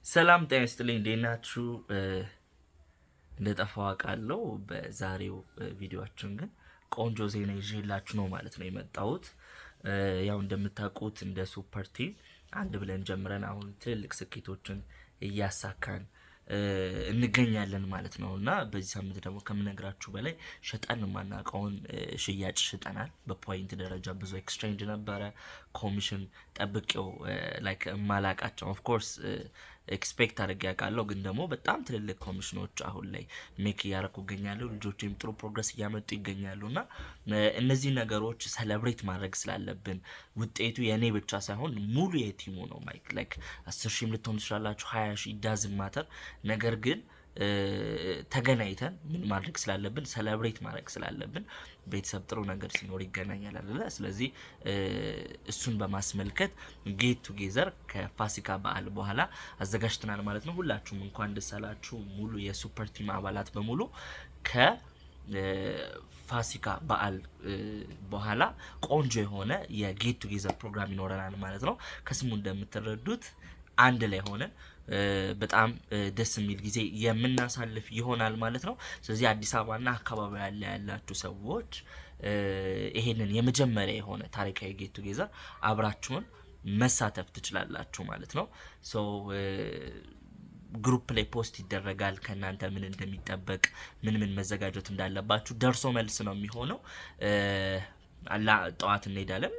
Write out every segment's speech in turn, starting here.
ሰላም ጤና ይስጥልኝ እንዴት ናችሁ? እንደጠፋው አውቃለሁ። በዛሬው ቪዲዮአችን ግን ቆንጆ ዜና ይዤላችሁ ነው ማለት ነው የመጣሁት። ያው እንደምታውቁት እንደ ሱፐር ቲም አንድ ብለን ጀምረን አሁን ትልቅ ስኬቶችን እያሳካን እንገኛለን ማለት ነው። እና በዚህ ሳምንት ደግሞ ከምነግራችሁ በላይ ሸጠን የማናውቀውን ሽያጭ ሽጠናል። በፖይንት ደረጃ ብዙ ኤክስቼንጅ ነበረ። ኮሚሽን ጠብቄው ላይክ ማላቃቸው ኦፍ ኮርስ ኤክስፔክት አድርጌ ያውቃለሁ፣ ግን ደግሞ በጣም ትልልቅ ኮሚሽኖች አሁን ላይ ሜክ እያደረኩ ይገኛሉ። ልጆችም ጥሩ ፕሮግረስ እያመጡ ይገኛሉ እና እነዚህ ነገሮች ሰለብሬት ማድረግ ስላለብን ውጤቱ የእኔ ብቻ ሳይሆን ሙሉ የቲሙ ነው። ላይክ 10,000 ልትሆኑ ትችላላችሁ፣ 20,000 ዳዝን ማተር። ነገር ግን ተገናኝተን ምን ማድረግ ስላለብን ሰለብሬት ማድረግ ስላለብን ቤተሰብ ጥሩ ነገር ሲኖር ይገናኛል አይደለ? ስለዚህ እሱን በማስመልከት ጌት ቱጌዘር ከፋሲካ በዓል በኋላ አዘጋጅተናል ማለት ነው። ሁላችሁም እንኳን ደስ አላችሁ። ሙሉ የሱፐር ቲም አባላት በሙሉ ከፋሲካ በዓል በኋላ ቆንጆ የሆነ የጌት ቱጌዘር ፕሮግራም ይኖረናል ማለት ነው። ከስሙ እንደምትረዱት አንድ ላይ ሆነን በጣም ደስ የሚል ጊዜ የምናሳልፍ ይሆናል ማለት ነው። ስለዚህ አዲስ አበባና አካባቢ ያላችሁ ሰዎች ይሄንን የመጀመሪያ የሆነ ታሪካዊ ጌት ቱጌዘር አብራችሁን መሳተፍ ትችላላችሁ ማለት ነው። ሶ ግሩፕ ላይ ፖስት ይደረጋል ከእናንተ ምን እንደሚጠበቅ ምን መዘጋጀት እንዳለባችሁ። ደርሶ መልስ ነው የሚሆነው። ጠዋት እንሄዳለን፣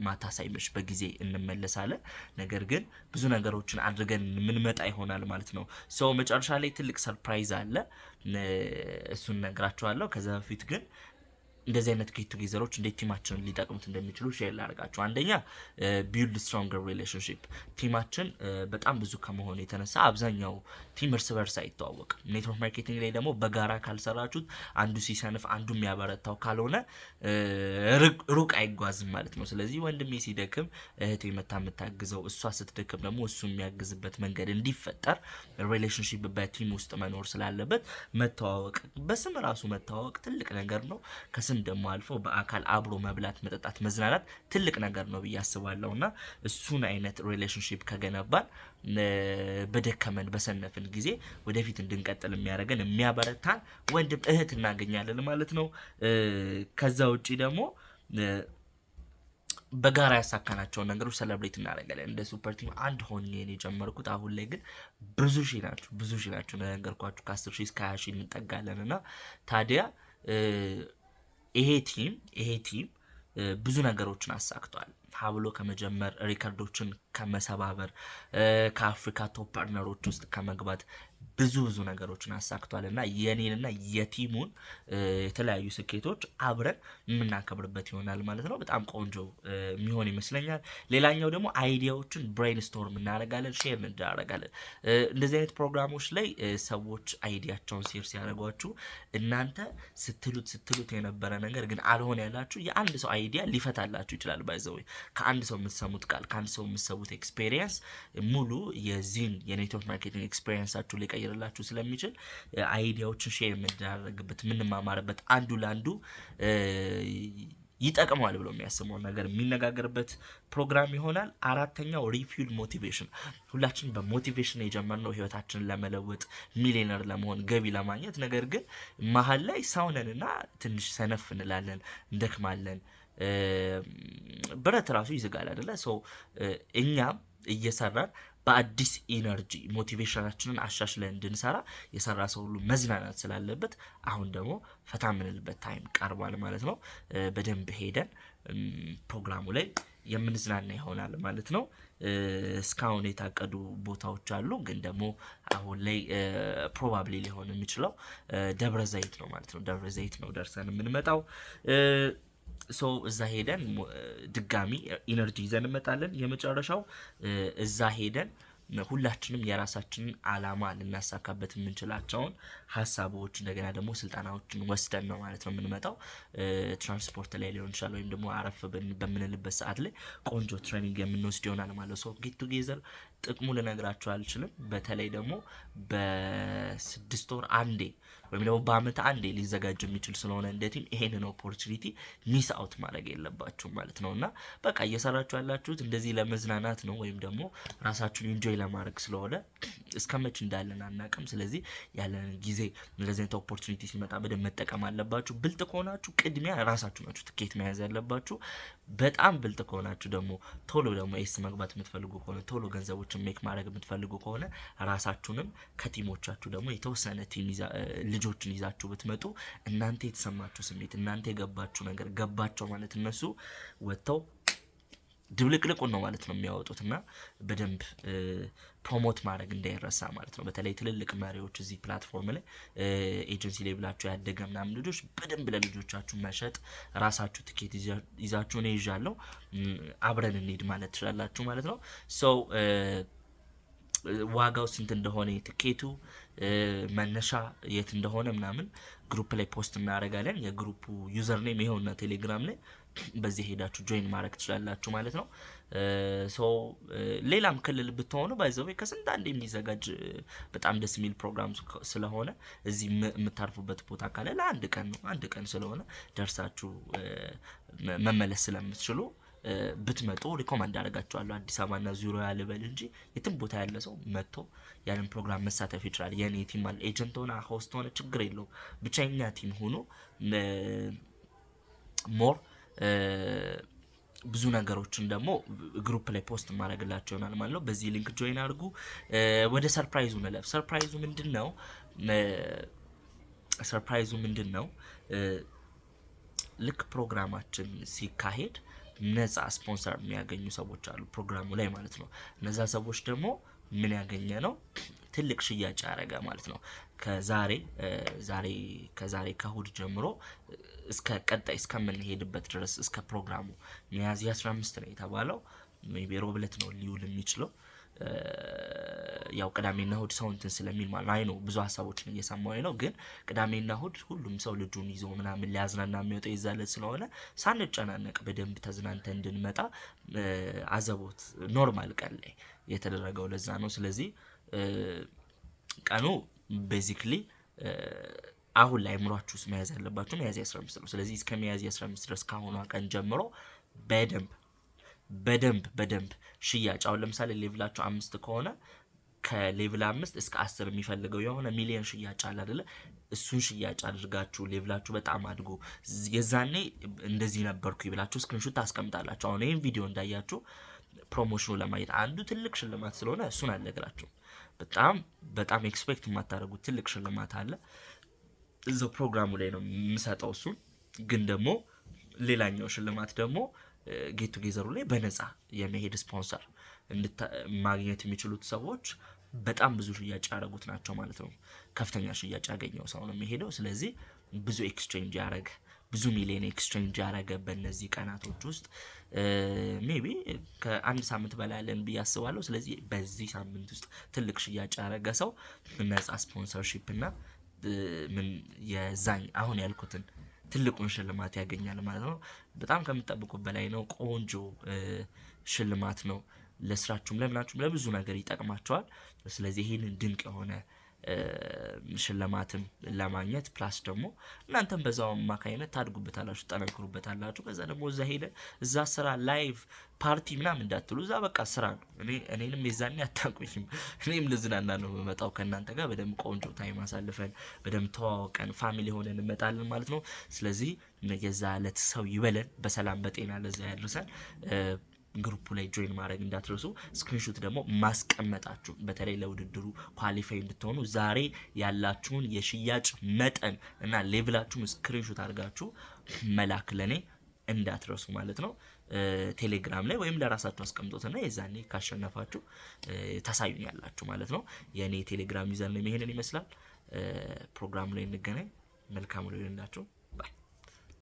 ማታ ሳይመሽ በጊዜ እንመለሳለን። ነገር ግን ብዙ ነገሮችን አድርገን የምንመጣ ይሆናል ማለት ነው። ሶ መጨረሻ ላይ ትልቅ ሰርፕራይዝ አለ፣ እሱን ነግራችኋለሁ። ከዛ በፊት ግን እንደዚህ አይነት ጌት ቱጌዘሮች እንዴት ቲማችንን ሊጠቅሙት እንደሚችሉ ሼር ላደርጋችሁ። አንደኛ ቢልድ ስትሮንገር ሪሌሽንሺፕ። ቲማችን በጣም ብዙ ከመሆኑ የተነሳ አብዛኛው ቲም እርስ በርስ አይተዋወቅም። ኔትወርክ ማርኬቲንግ ላይ ደግሞ በጋራ ካልሰራችሁት አንዱ ሲሰንፍ አንዱ የሚያበረታው ካልሆነ ሩቅ አይጓዝም ማለት ነው። ስለዚህ ወንድሜ ሲደክም እህቴ መታ የምታግዘው፣ እሷ ስትደክም ደግሞ እሱ የሚያግዝበት መንገድ እንዲፈጠር ሪሌሽንሺፕ በቲም ውስጥ መኖር ስላለበት መተዋወቅ፣ በስም ራሱ መተዋወቅ ትልቅ ነገር ነው። ደግሞ አልፎ በአካል አብሮ መብላት፣ መጠጣት፣ መዝናናት ትልቅ ነገር ነው ብዬ አስባለሁ። እና እሱን አይነት ሪሌሽንሺፕ ከገነባን በደከመን በሰነፍን ጊዜ ወደፊት እንድንቀጥል የሚያደርገን የሚያበረታን ወንድም እህት እናገኛለን ማለት ነው። ከዛ ውጪ ደግሞ በጋራ ያሳካናቸውን ነገሮች ሰለብሬት እናደርጋለን። እንደ ሱፐር ቲም አንድ ሆኜ ነው የጀመርኩት። አሁን ላይ ግን ብዙ ሺህ ናችሁ ነገርኳችሁ። ከ10,000 እስከ 20,000 እንጠጋለን እና ታዲያ ይሄ ቲም ብዙ ነገሮችን አሳክቷል። ሀብሎ ከመጀመር ሪከርዶችን ከመሰባበር ከአፍሪካ ቶፕ ፓርትነሮች ውስጥ ከመግባት ብዙ ነገሮችን አሳክቷል እና የኔንና የቲሙን የተለያዩ ስኬቶች አብረን የምናከብርበት ይሆናል ማለት ነው። በጣም ቆንጆ የሚሆን ይመስለኛል። ሌላኛው ደግሞ አይዲያዎችን ብሬንስቶርም እናደርጋለን፣ ሼር እናደርጋለን። እንደዚህ አይነት ፕሮግራሞች ላይ ሰዎች አይዲያቸውን ሼር ሲያደርጓችሁ እናንተ ስትሉት የነበረ ነገር ግን አልሆነ ያላችሁ የአንድ ሰው አይዲያ ሊፈታላችሁ ይችላል። ባይዘው ከአንድ ሰው የምትሰሙት ቃል፣ ከአንድ ሰው የምትሰሙት ኤክስፔሪየንስ ሙሉ የዚህን የኔትወርክ ማርኬቲንግ ኤክስፔሪየንሳችሁ ሊቀይርላችሁ ስለሚችል አይዲያዎችን ሼር የምንደራረግበት የምንማማርበት፣ አንዱ ለአንዱ ይጠቅማል ብሎ የሚያስበውን ነገር የሚነጋገርበት ፕሮግራም ይሆናል። አራተኛው ሪፊውል ሞቲቬሽን። ሁላችን በሞቲቬሽን የጀመርነው ህይወታችንን ለመለወጥ ሚሊዮነር ለመሆን ገቢ ለማግኘት፣ ነገር ግን መሀል ላይ ሰውነንና ትንሽ ሰነፍ እንላለን፣ እንደክማለን። ብረት ራሱ ይዝጋል አይደለ? እኛም እየሰራን በአዲስ ኢነርጂ ሞቲቬሽናችንን አሻሽለን እንድንሰራ የሰራ ሰው ሁሉ መዝናናት ስላለበት አሁን ደግሞ ፈታ የምንልበት ታይም ቀርቧል ማለት ነው። በደንብ ሄደን ፕሮግራሙ ላይ የምንዝናና ይሆናል ማለት ነው። እስካሁን የታቀዱ ቦታዎች አሉ፣ ግን ደግሞ አሁን ላይ ፕሮባብሊ ሊሆን የሚችለው ደብረ ዘይት ነው ማለት ነው። ደብረ ዘይት ነው ደርሰን የምንመጣው። እዛ ሄደን ድጋሚ ኢነርጂ ይዘን እንመጣለን። የመጨረሻው እዛ ሄደን ሁላችንም የራሳችንን አላማ ልናሳካበት የምንችላቸውን ሀሳቦች እንደገና ደግሞ ስልጠናዎችን ወስደን ነው ማለት ነው የምንመጣው። ትራንስፖርት ላይ ሊሆን ይችላል፣ ወይም ደግሞ አረፍ በምንልበት ሰዓት ላይ ቆንጆ ትሬኒንግ የምንወስድ ይሆናል ማለት ነው። ጌት ቱጌዘር ጥቅሙ ልነግራችሁ አልችልም። በተለይ ደግሞ በ6 ወር አንዴ ወይም ደግሞ በአመት አንዴ ሊዘጋጅ የሚችል ስለሆነ እንደ ቲም ይሄንን ኦፖርቹኒቲ ሚስ አውት ማድረግ የለባችሁም ማለት ነውና በቃ እየሰራችሁ ያላችሁት እንደዚህ ለመዝናናት ነው ወይም ደግሞ ራሳችሁን ኢንጆይ ለማድረግ ስለሆነ እስከመች እንዳለን አናውቅም። ስለዚህ ያለን ጊዜ እንደዚህ አይነት ኦፖርቹኒቲ ሲመጣ በደንብ መጠቀም አለባችሁ። ብልጥ ከሆናችሁ ቅድሚያ ራሳችሁ ናችሁ ትኬት መያዝ ያለባችሁ። በጣም ብልጥ ከሆናችሁ ደግሞ ቶሎ ደግሞ ኤስ መግባት የምትፈልጉ ከሆነ ቶሎ ገንዘቦችን ሜክ ማድረግ የምትፈልጉ ከሆነ ራሳችሁንም ከቲሞቻችሁ ደግሞ የተወሰነ ቲም ልጆችን ይዛችሁ ብትመጡ እናንተ የተሰማችሁ ስሜት እናንተ የገባችሁ ነገር ገባቸው ማለት እነሱ ወጥተው ድብልቅልቁን ነው ማለት ነው የሚያወጡትና በደንብ ፕሮሞት ማድረግ እንዳይረሳ ማለት ነው። በተለይ ትልልቅ መሪዎች እዚህ ፕላትፎርም ላይ ኤጀንሲ ላይ ብላችሁ ያደገ ምናምን ልጆች በደንብ ለልጆቻችሁ መሸጥ ራሳችሁ ትኬት ይዛችሁ ነው ይዣለሁ አብረን እንሂድ ማለት ትችላላችሁ ማለት ነው። ሶ ዋጋው ስንት እንደሆነ ትኬቱ መነሻ የት እንደሆነ ምናምን ግሩፕ ላይ ፖስት እናደርጋለን። የግሩፑ ዩዘር ኔም ይሄውና ቴሌግራም ላይ በዚህ ሄዳችሁ ጆይን ማድረግ ትችላላችሁ ማለት ነው። ሶ ሌላም ክልል ብትሆኑ ባይዘው ከስንት አንድ የሚዘጋጅ በጣም ደስ የሚል ፕሮግራም ስለሆነ እዚህ የምታርፉበት ቦታ ካለ ለአንድ ቀን ነው። አንድ ቀን ስለሆነ ደርሳችሁ መመለስ ስለምትችሉ ብትመጡ ሪኮመንድ አደርጋችኋለሁ። አዲስ አበባና ዙሪያ ልበል እንጂ የትም ቦታ ያለ ሰው መጥቶ ያንን ፕሮግራም መሳተፍ ይችላል። የኔ ቲም አለ ኤጀንት ሆነ ሆስት ሆነ ችግር የለውም። ብቻኛ ቲም ሆኖ ሞር ብዙ ነገሮችን ደግሞ ግሩፕ ላይ ፖስት ማድረግላችሁ ይሆናል ማለት ነው። በዚህ ሊንክ ጆይን አድርጉ። ወደ ሰርፕራይዙ እንለፍ። ሰርፕራይዙ ምንድነው? ልክ ፕሮግራማችን ሲካሄድ ነፃ ስፖንሰር የሚያገኙ ሰዎች አሉ ፕሮግራሙ ላይ ማለት ነው። እነዛ ሰዎች ደግሞ ምን ያገኘ ነው? ትልቅ ሽያጭ ያደረገ ማለት ነው። ከዛሬ ከእሁድ ጀምሮ እስከ ቀጣይ እስከምንሄድበት ድረስ እስከ ፕሮግራሙ ሚያዝያ 15 ነው የተባለው። ሜቢ ሮብ ዕለት ነው ሊውል የሚችለው። ያው ቅዳሜና እሁድ ሰው እንትን ስለሚል ማለት አይ ነው ብዙ ሀሳቦችን እየሰማሁ ነው። ግን ቅዳሜና እሁድ ሁሉም ሰው ልጁን ይዞ ምናምን ሊያዝናና የሚወጣው ይዛለት ስለሆነ ሳንጨናነቅ በደንብ ተዝናንተን እንድንመጣ አዘቦት ኖርማል ቀን ላይ የተደረገው ለዛ ነው። ስለዚህ ቀኑ ቤዚክሊ አሁን ላይ አእምሯችሁ ውስጥ መያዝ ያለባችሁ ሚያዝያ 15 ነው። ስለዚህ እስከ ሚያዝያ 15 ድረስ ካሁኗ ቀን ጀምሮ በደንብ ሽያጭ አሁን ለምሳሌ ሌቭላችሁ 5 ከሆነ ከሌቭል 5 እስከ 10 የሚፈልገው የሆነ ሚሊዮን ሽያጭ አለ አይደለ? እሱን ሽያጭ አድርጋችሁ ሌቭላችሁ በጣም አድጎ የዛኔ እንደዚህ ነበርኩ ይብላችሁ ስክሪንሾት ታስቀምጣላችሁ። አሁን ይሄን ቪዲዮ እንዳያችሁ ፕሮሞሽኑ ለማየት አንዱ ትልቅ ሽልማት ስለሆነ እሱን አልነግራችሁም። በጣም ኤክስፔክት የማታደርጉት ትልቅ ሽልማት አለ እዛው ፕሮግራሙ ላይ ነው የምሰጠው። እሱን ግን ደግሞ ሌላኛው ሽልማት ደግሞ ጌት ቱጌዘሩ ላይ በነፃ የመሄድ ስፖንሰር ማግኘት የሚችሉት ሰዎች በጣም ብዙ ሽያጭ ያደረጉት ናቸው ማለት ነው። ከፍተኛ ሽያጭ ያገኘው ሰው ነው የሚሄደው። ስለዚህ ብዙ ኤክስቼንጅ ያደረገ ብዙ ሚሊዮን ኤክስቼንጅ ያደረገ በእነዚህ ቀናቶች ውስጥ ሜቢ ከአንድ ሳምንት በላይ አለን ብዬ አስባለሁ። ስለዚህ በዚህ ሳምንት ውስጥ ትልቅ ሽያጭ ያደረገ ሰው ነፃ ስፖንሰርሺፕ እና ምን የዛኝ አሁን ያልኩትን ትልቁን ሽልማት ያገኛል ማለት ነው። በጣም ከምትጠብቁት በላይ ነው። ቆንጆ ሽልማት ነው። ለስራችሁም ለምናችሁም ለብዙ ነገር ይጠቅማቸዋል። ስለዚህ ይሄንን ድንቅ የሆነ ሽልማትም ለማግኘት ፕላስ ደግሞ እናንተም በዛው አማካይነት ታድጉበታላችሁ፣ ጠነክሩበታላችሁ። ከዛ ደግሞ እዛ ሄደ እዛ ስራ ላይቭ ፓርቲ ምናምን እንዳትሉ፣ እዛ በቃ ስራ ነው። እኔንም የዛኔ አታውቁኝም። እኔም ልዝናና ነው የምመጣው ከእናንተ ጋር በደንብ ቆንጆ ታይም አሳልፈን በደንብ ተዋውቀን ፋሚሊ ሆነን እንመጣለን ማለት ነው። ስለዚህ የዛ ዕለት ሰው ይበለን፣ በሰላም በጤና ለዛ ያድርሰን። ግሩፑ ላይ ጆይን ማድረግ እንዳትረሱ። ስክሪንሾት ደግሞ ማስቀመጣችሁ በተለይ ለውድድሩ ኳሊፋይ እንድትሆኑ ዛሬ ያላችሁን የሽያጭ መጠን እና ሌቭላችሁን ስክሪንሾት አድርጋችሁ መላክ ለኔ እንዳትረሱ ማለት ነው። ቴሌግራም ላይ ወይም ለራሳችሁ አስቀምጡትና የዛኔ ካሸነፋችሁ ታሳዩኛላችሁ ማለት ነው። የኔ ቴሌግራም ዩዘር ነው ይሄንን ይመስላል። ፕሮግራሙ ላይ እንገናኝ። መልካም ነው ይሁንላችሁ።